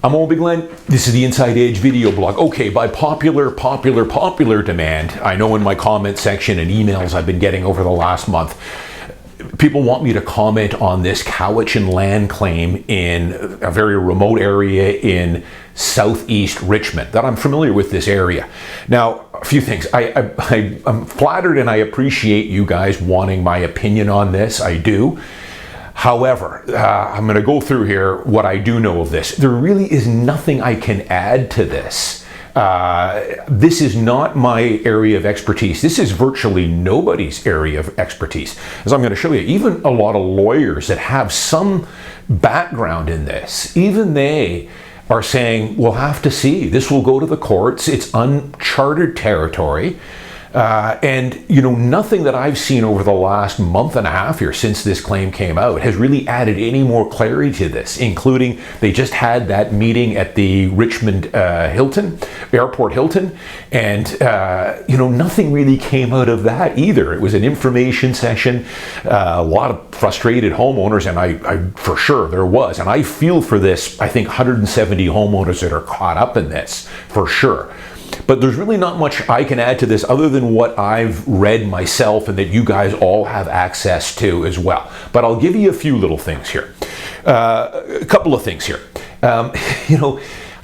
I'm Owen Bigland. This is the Inside Edge video blog. Okay, by popular demand, I know in my comment section and emails I've been getting over the last month, people want me to comment on this Cowichan land claim in a very remote area in southeast Richmond, that I'm familiar with this area. Now, a few things. I'm flattered and I appreciate you guys wanting my opinion on this. I do. However, I'm going to go through here what I do know of this. There really is nothing I can add to this. This is not my area of expertise. This is virtually nobody's area of expertise. As I'm going to show you, even a lot of lawyers that have some background in this, even they are saying, we'll have to see. This will go to the courts. It's uncharted territory. And, you know, nothing that I've seen over the last month and a half here since this claim came out has really added any more clarity to this, including they just had that meeting at the Richmond Airport Hilton, and, you know, nothing really came out of that either. It was an information session, a lot of frustrated homeowners, and I for sure there was, and I feel for this, I think 170 homeowners that are caught up in this, for sure. But there's really not much I can add to this other than what I've read myself and that you guys all have access to as well. But I'll give you a few little things here. A couple of things here. You know,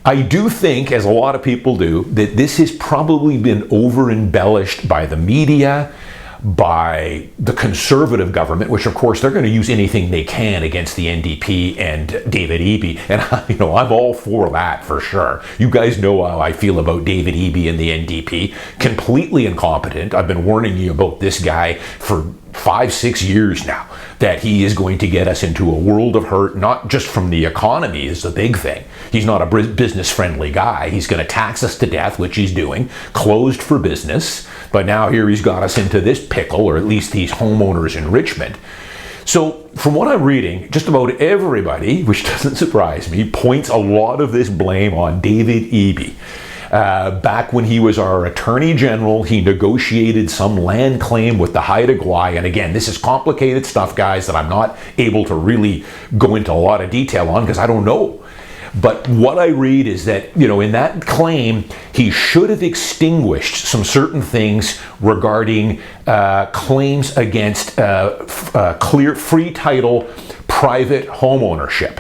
I do think, as a lot of people do, that this has probably been over-embellished by the media, by the Conservative government, which of course they're going to use anything they can against the NDP and David Eby, and you know, I'm all for that for sure. You guys know how I feel about David Eby and the NDP. Completely incompetent. I've been warning you about this guy for 5-6 years now, that he is going to get us into a world of hurt, not just from the economy is the big thing. He's not a business-friendly guy. He's going to tax us to death, which he's doing, closed for business. But now here he's got us into this pickle, or at least these homeowners in Richmond. So from what I'm reading, just about everybody, which doesn't surprise me, points a lot of this blame on David Eby. Back when he was our Attorney General, he negotiated some land claim with the Haida Gwaii. And again, this is complicated stuff, guys, that I'm not able to really go into a lot of detail on because I don't know. But what I read is that, you know, in that claim, he should have extinguished some certain things regarding claims against clear, free title, private home ownership.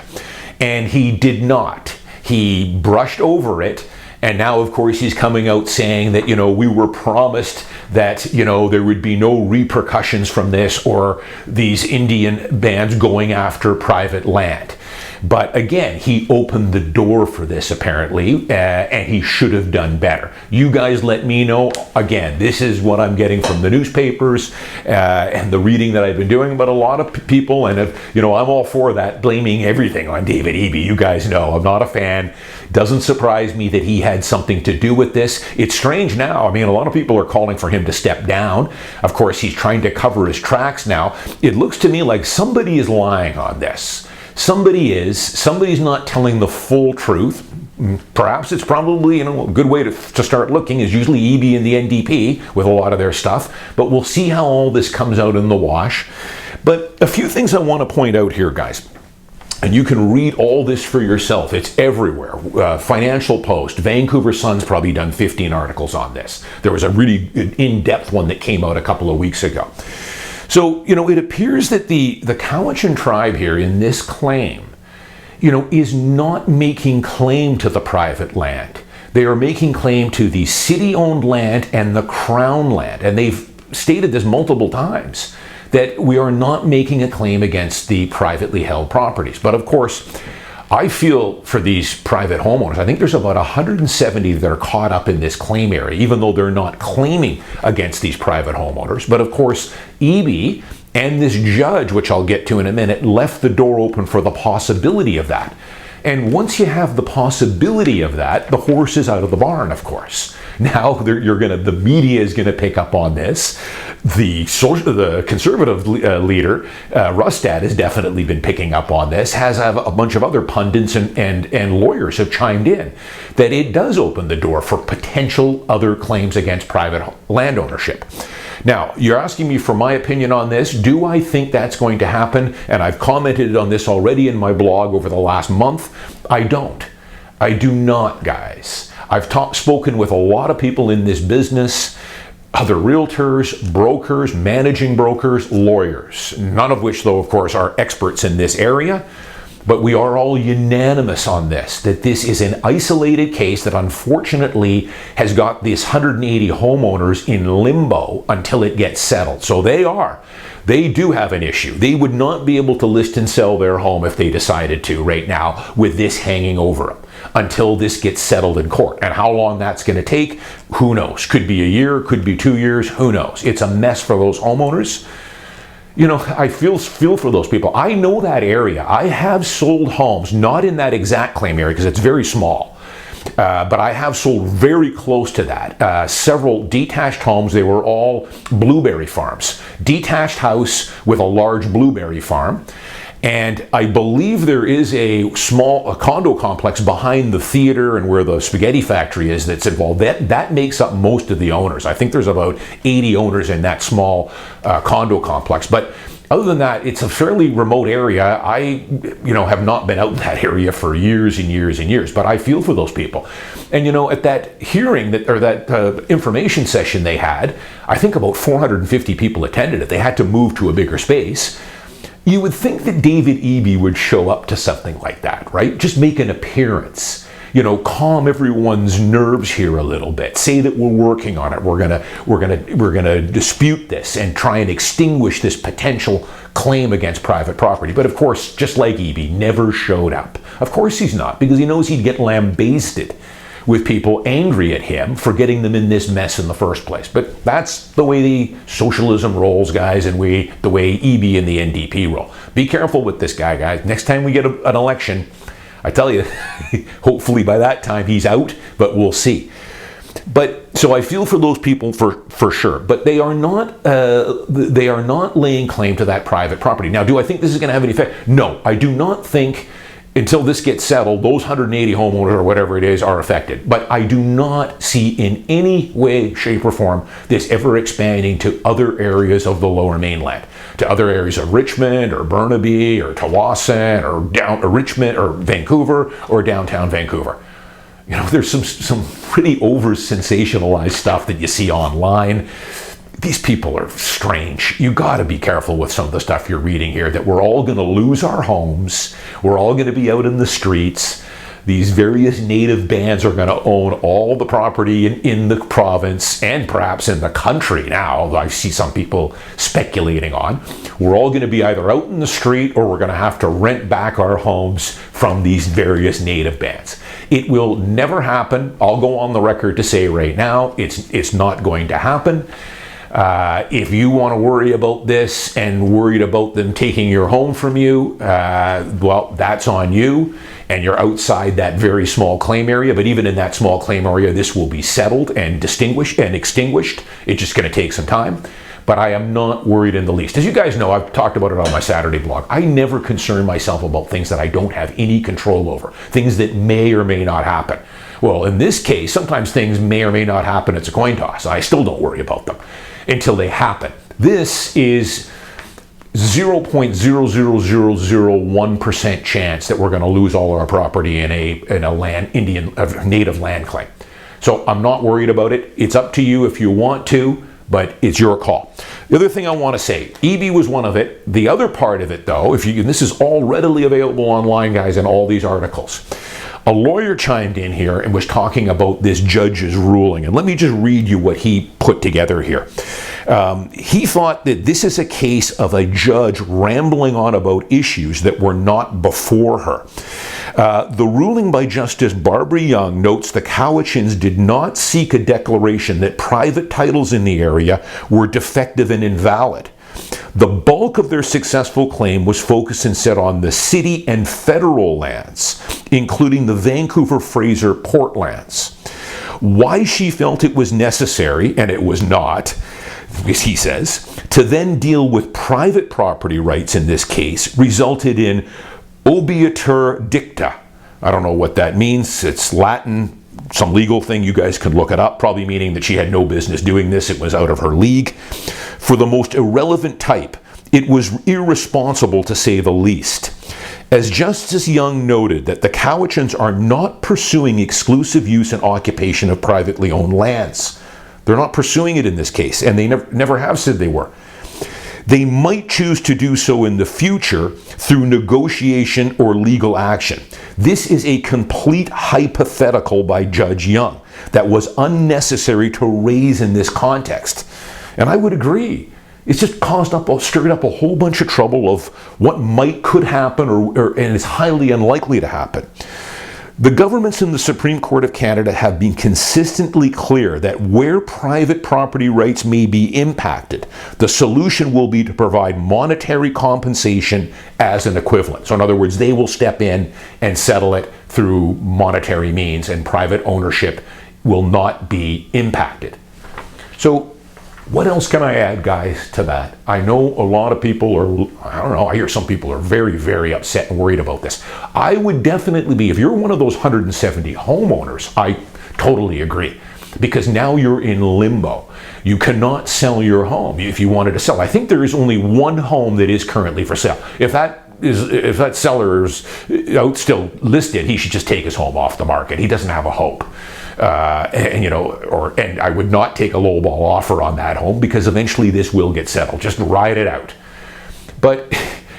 And he did not. He brushed over it. And now, of course, he's coming out saying that, you know, we were promised that, you know, there would be no repercussions from this or these Indian bands going after private land. But again, he opened the door for this apparently, and he should have done better. You guys let me know. Again, this is what I'm getting from the newspapers and the reading that I've been doing. But a lot of people, and if, you know, I'm all for that, blaming everything on David Eby. You guys know I'm not a fan. Doesn't surprise me that he had something to do with this. It's strange now. I mean, a lot of people are calling for him to step down. Of course, he's trying to cover his tracks now. It looks to me like somebody is lying on this. Somebody's not telling the full truth. Perhaps it's probably, you know, a good way to start looking is usually Eby and the NDP with a lot of their stuff, but we'll see how all this comes out in the wash. But a few things I want to point out here, guys. And you can read all this for yourself. It's everywhere. Financial Post, Vancouver Sun's probably done 15 articles on this. There was a really in-depth one that came out a couple of weeks ago. So, you know, it appears that the Cowichan tribe here in this claim, you know, is not making claim to the private land. They are making claim to the city-owned land and the Crown land. And they've stated this multiple times, that we are not making a claim against the privately held properties. But of course, I feel for these private homeowners, I think there's about 170 that are caught up in this claim area, even though they're not claiming against these private homeowners. But of course, Eby and this judge, which I'll get to in a minute, left the door open for the possibility of that. And once you have the possibility of that, the horse is out of the barn, of course. Now the media is gonna pick up on this. The conservative leader, Rustad, has definitely been picking up on this, has a bunch of other pundits and lawyers have chimed in, that it does open the door for potential other claims against private land ownership. Now, you're asking me for my opinion on this. Do I think that's going to happen? And I've commented on this already in my blog over the last month. I don't. I do not, guys. I've spoken with a lot of people in this business, other realtors, brokers, managing brokers, lawyers, none of which, though, of course, are experts in this area. But we are all unanimous on this, that this is an isolated case that unfortunately has got these 180 homeowners in limbo until it gets settled. So they do have an issue. They would not be able to list and sell their home if they decided to right now with this hanging over them until this gets settled in court. And how long that's going to take, who knows? Could be a year, could be 2 years, who knows? It's a mess for those homeowners. You know, I feel for those people. I know that area. I have sold homes, not in that exact claim area because it's very small, but I have sold very close to that. Several detached homes. They were all blueberry farms. Detached house with a large blueberry farm. And I believe there is a condo complex behind the theater and where the spaghetti factory is that's involved. That makes up most of the owners. I think there's about 80 owners in that small condo complex. But other than that, it's a fairly remote area. I, have not been out in that area for years and years and years. But I feel for those people. And at that hearing that information session they had, I think about 450 people attended it. They had to move to a bigger space. You would think that David Eby would show up to something like that, right? Just make an appearance, calm everyone's nerves here a little bit. Say that we're working on it. We're gonna dispute this and try and extinguish this potential claim against private property. But of course, just like Eby, never showed up. Of course he's not, because he knows he'd get lambasted with people angry at him for getting them in this mess in the first place. But that's the way the socialism rolls, guys, and the way Eby and the NDP roll. Be careful with this guy, guys. Next time we get an election, I tell you, hopefully by that time he's out, but we'll see. But so I feel for those people for sure. But they are not laying claim to that private property. Now, do I think this is going to have any effect? No, I do not think. Until this gets settled, those 180 homeowners or whatever it is are affected. But I do not see in any way, shape, or form this ever expanding to other areas of the Lower Mainland, to other areas of Richmond or Burnaby or Cowichan or Richmond or Vancouver or downtown Vancouver. There's some pretty over-sensationalized stuff that you see online. These people are strange. You got to be careful with some of the stuff you're reading here, that we're all going to lose our homes. We're all going to be out in the streets. These various native bands are going to own all the property in the province and perhaps in the country now. I see some people speculating on. We're all going to be either out in the street or we're going to have to rent back our homes from these various native bands. It will never happen. I'll go on the record to say right now, it's not going to happen. If you want to worry about this and worried about them taking your home from you, well, that's on you, and you're outside that very small claim area. But even in that small claim area, this will be settled and extinguished. It's just going to take some time. But I am not worried in the least. As you guys know, I've talked about it on my Saturday blog. I never concern myself about things that I don't have any control over, things that may or may not happen. Well, in this case, sometimes things may or may not happen. It's a coin toss. I still don't worry about them until they happen. This is 0.00001% chance that we're going to lose all our property in a native land claim. So I'm not worried about it. It's up to you if you want to, but it's your call. The other thing I want to say, Eby was one of it. The other part of it, though, and this is all readily available online, guys, in all these articles. A lawyer chimed in here and was talking about this judge's ruling. And let me just read you what he put together here. He thought that this is a case of a judge rambling on about issues that were not before her. The ruling by Justice Barbara Young notes the Cowichans did not seek a declaration that private titles in the area were defective and invalid. The bulk of their successful claim was focused instead on the city and federal lands, including the Vancouver-Fraser port lands. Why she felt it was necessary, and it was not, he says, to then deal with private property rights in this case resulted in obietur dicta. I don't know what that means. It's Latin, some legal thing. You guys can look it up, probably meaning that she had no business doing this. It was out of her league. For the most irrelevant type, it was irresponsible to say the least. As Justice Young noted, that the Cowichans are not pursuing exclusive use and occupation of privately owned lands. They're not pursuing it in this case, and they never have said they were. They might choose to do so in the future through negotiation or legal action. This is a complete hypothetical by Judge Young that was unnecessary to raise in this context. And I would agree. It's just stirred up a whole bunch of trouble of what could happen and is highly unlikely to happen. The governments in the Supreme Court of Canada have been consistently clear that where private property rights may be impacted, the solution will be to provide monetary compensation as an equivalent. So in other words, they will step in and settle it through monetary means, and private ownership will not be impacted. So what else can I add, guys, to that? I know a lot of people I hear some people are very, very upset and worried about this. I would definitely be, if you're one of those 170 homeowners, I totally agree. Because now you're in limbo. You cannot sell your home if you wanted to sell. I think there is only one home that is currently for sale. If that seller is still listed, he should just take his home off the market. He doesn't have a hope. And I would not take a lowball offer on that home, because eventually this will get settled. Just ride it out. But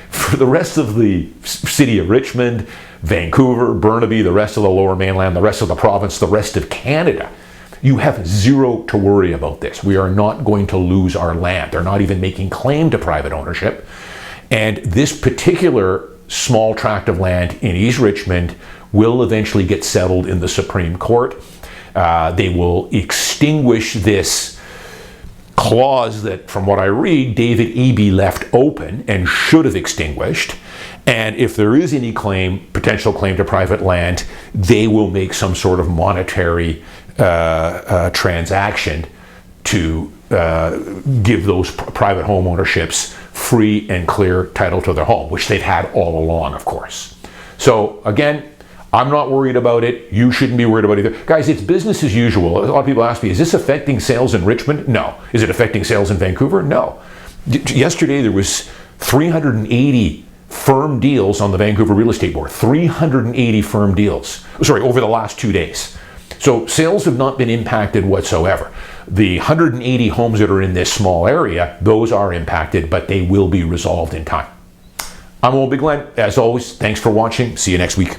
for the rest of the city of Richmond, Vancouver, Burnaby, the rest of the Lower Mainland, the rest of the province, the rest of Canada, you have zero to worry about this. We are not going to lose our land. They're not even making claim to private ownership. And this particular small tract of land in East Richmond will eventually get settled in the Supreme Court. They will extinguish this clause that, from what I read, David Eby left open and should have extinguished. And if there is any potential claim to private land, they will make some sort of monetary transaction to give those private home ownerships free and clear title to their home, which they've had all along, of course. So again, I'm not worried about it. You shouldn't be worried about it either. Guys, it's business as usual. A lot of people ask me, is this affecting sales in Richmond? No. Is it affecting sales in Vancouver? No. Yesterday there was 380 firm deals on the Vancouver Real Estate Board. 380 firm deals. Over the last 2 days. So sales have not been impacted whatsoever. The 180 homes that are in this small area, those are impacted, but they will be resolved in time. I'm Owen Bigland. As always, thanks for watching. See you next week.